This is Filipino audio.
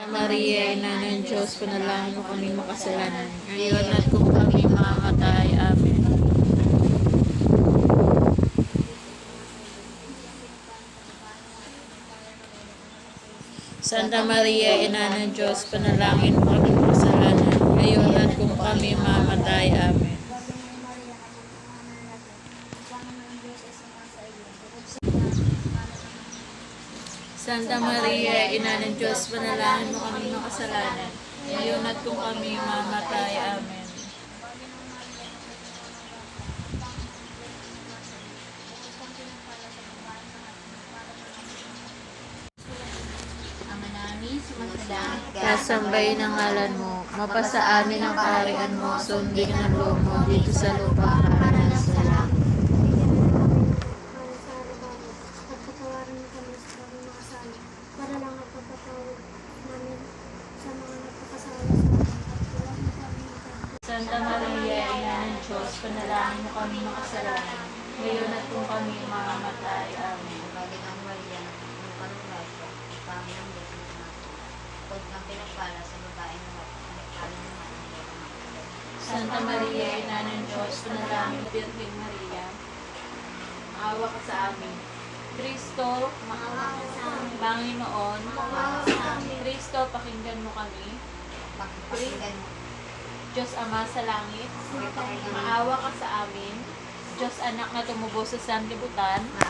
Maria, Ina ng Diyos, panalangin mo kami makasalanan, ngayon at kung kami mamamatay. Amen. Santa Maria, Ina ng Diyos, panalangin mo kami makasalanan, ngayon at kung kami mamamatay. Amen. Santa Maria, Ina ng Diyos, panalangin mo kami makasalanan, ngayon at kung kami mamatay. Amen. Ama namin, sumasalangit ka. Kasambay ng ngalan mo, mapasa amin ang kaharian mo, sundin ang loob mo dito sa lupa para sa langit. Pagpatawaran mo kami sa aming mga sala, para lang ang pagpatawad namin sa mga nagpakasala sa amin, at huwag mo kami magkakaroon. Santa Maria, Ina ng Diyos, panalangin mo kami makasalanan, ngayon at kung kami mamamatay. Amen. Bagay ng Maria, ang karulat, kami ng Diyos na huwag kang pinagpala sa babae na pinagpala naman ang Diyos na Santa Maria, Ina ng Diyos, panalangin mo, Birhen Maria, maawa ka sa amin. Kristo, Maawa ka sa amin. Panginoon, Maawa ka sa amin. Kristo, pakinggan mo kami. Pakinggan mo. Diyos Ama sa langit, maawa ka sa amin. Diyos Anak na tumubo sa sanlibutan,